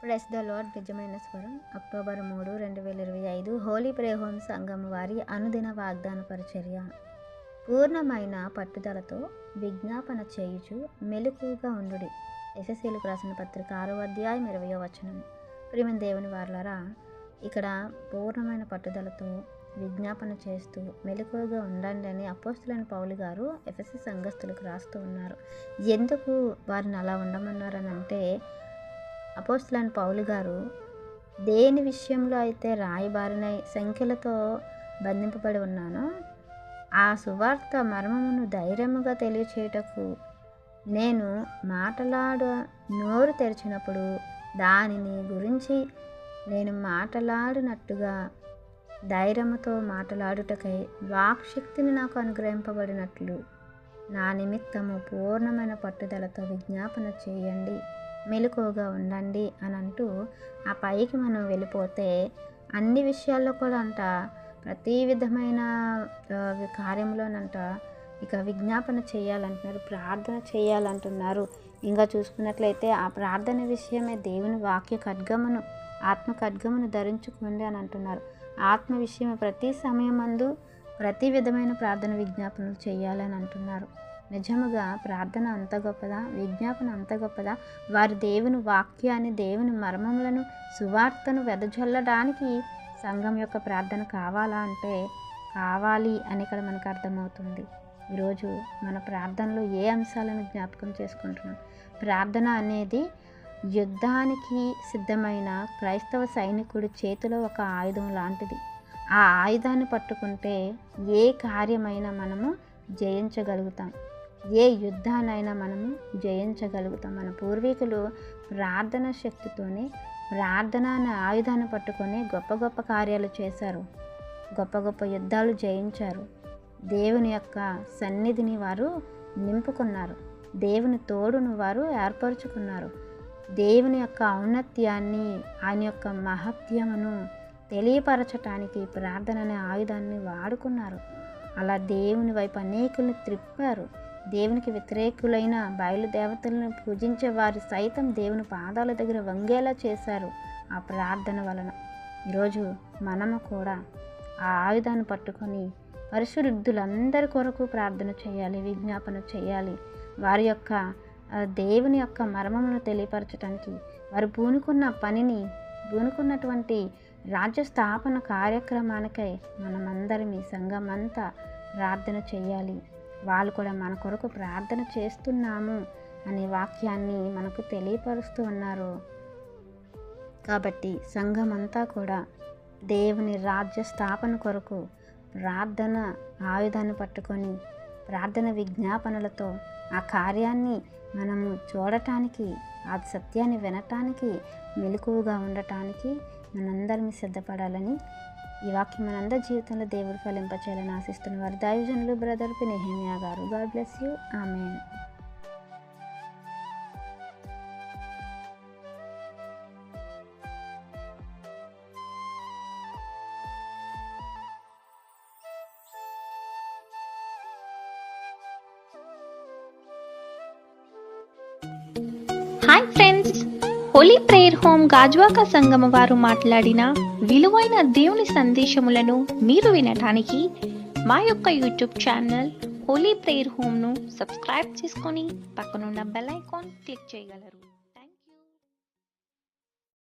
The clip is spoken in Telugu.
ప్రెస్ ద లార్డ్ నిజమైన స్వరం అక్టోబర్ 3, 2025 హోలీ ప్రేయర్ హోమ్ సంఘం వారి అనుదిన వాగ్దాన పరిచర్య. పూర్ణమైన పట్టుదలతో విజ్ఞాపన చేయుచు మెలకువగా ఉండుడి. ఎఫెసీయులకు రాసిన పత్రిక 6వ అధ్యాయం 20వ వచనం. ప్రియమైన దేవుని వారలారా, ఇక్కడ పూర్ణమైన పట్టుదలతో విజ్ఞాపన చేస్తూ మెలకువగా ఉండండి అని అపోస్తలుడైన పౌలు గారు ఎఫెసీ సంఘస్థులకు రాస్తూ ఉన్నారు. ఎందుకు వారిని అలా ఉండమన్నారని అంటే, అపోస్తలుడైన పౌలు గారు దేని విషయంలో అయితే రాయబారిన సంఖ్యలతో బంధింపబడి ఉన్నానో ఆ సువార్త మర్మమును ధైర్యముగా తెలియచేయుటకు నేను నోరు తెరిచినప్పుడు దానిని గురించి నేను మాట్లాడినట్టుగా ధైర్యముతో మాట్లాడుటకై వాక్శక్తిని నాకు అనుగ్రహింపబడినట్లు నా నిమిత్తము పూర్ణమైన పట్టుదలతో విజ్ఞాపన చేయండి, మెలకువగా ఉండండి అని అంటూ ఆ పైకి మనం వెళ్ళిపోతే అన్ని విషయాల్లో కూడా ప్రతి విధమైన కార్యంలోనంట ఇక విజ్ఞాపన చేయాలంటున్నారు, ప్రార్థన చేయాలంటున్నారు. ఇంకా చూసుకున్నట్లయితే ఆ ప్రార్థన విషయమే దేవుని వాక్య ఖడ్గమును, ఆత్మ ఖడ్గమును ధరించుకోండి అని అంటున్నారు. ఆత్మ విషయమే ప్రతి సమయమందు ప్రతి విధమైన ప్రార్థన విజ్ఞాపనలు చేయాలని అంటున్నారు. నిజముగా ప్రార్థన అంత గొప్పదా, విజ్ఞాపన అంత గొప్పదా? వారి దేవుని వాక్యాన్ని, దేవుని మర్మములను, సువార్తను వెదజల్లడానికి సంఘం యొక్క ప్రార్థన కావాలా అంటే కావాలి అని ఇక్కడ మనకు అర్థమవుతుంది. ఈరోజు మన ప్రార్థనలో ఏ అంశాలను జ్ఞాపకం చేసుకుంటున్నాం? ప్రార్థన అనేది యుద్ధానికి సిద్ధమైన క్రైస్తవ సైనికుడి చేతిలో ఒక ఆయుధం లాంటిది. ఆ ఆయుధాన్ని పట్టుకుంటే ఏ కార్యమైనా మనము జయించగలుగుతాం, ఏ యుద్ధాన్నైనా మనము జయించగలుగుతాం. మన పూర్వీకులు ప్రార్థన శక్తితోనే, ప్రార్థన అనే ఆయుధాన్ని పట్టుకొని గొప్ప గొప్ప కార్యాలు చేశారు, గొప్ప గొప్ప యుద్ధాలు జయించారు. దేవుని యొక్క సన్నిధిని వారు నింపుకున్నారు, దేవుని తోడును వారు ఏర్పరచుకున్నారు. దేవుని యొక్క ఔన్నత్యాన్ని, ఆయన యొక్క మహత్యమును తెలియపరచటానికి ప్రార్థన అనే ఆయుధాన్ని వాడుకున్నారు. అలా దేవుని వైపు అనేకుల్ని త్రిప్పారు. దేవునికి వ్యతిరేకులైన బయలుదేవతలను పూజించే వారు సైతం దేవుని పాదాల దగ్గర వంగేలా చేశారు ఆ ప్రార్థన వలన. ఈరోజు మనము కూడా ఆ ఆయుధాన్ని పట్టుకొని పరిశుద్ధులందరి కొరకు ప్రార్థన చేయాలి, విజ్ఞాపన చేయాలి. వారి యొక్క దేవుని యొక్క మర్మమును తెలియపరచడానికి వారు పూనుకున్నటువంటి రాజ్య స్థాపన కార్యక్రమానికై మనమందరం ఈ సంఘం అంతా ప్రార్థన చేయాలి. వాళ్ళు కూడా మన కొరకు ప్రార్థన చేస్తున్నాము అనే వాక్యాన్ని మనకు తెలియపరుస్తూ ఉన్నారు. కాబట్టి సంఘం అంతా కూడా దేవుని రాజ్య స్థాపన కొరకు ప్రార్థన ఆయుధాన్ని పట్టుకొని ప్రార్థన విజ్ఞాపనలతో ఆ కార్యాన్ని మనము చూడటానికి, ఆ సత్యాన్ని వినటానికి, మెలకువగా ఉండటానికి మనందరం సిద్ధపడాలని, ఈ వాక్యం మనందరి జీవితంలో దేవుడు ఫలింపచేయాలని ఆశిస్తున్న వారు దైవజనులు బ్రదర్ పి. నెహెమియా గారు. God bless you. Amen. Hi friends, Holi prayer home Gajuwaka సంఘం వారు మాట్లాడిన విలువైన దేవుని సందేశములను మీరు వినటానికి మా యొక్క యూట్యూబ్ ఛానల్ హోలీ ప్రేయర్ హోమ్ను సబ్స్క్రైబ్ చేసుకొని పక్కనున్న బెల్ ఐకాన్ క్లిక్ చేయగలరు.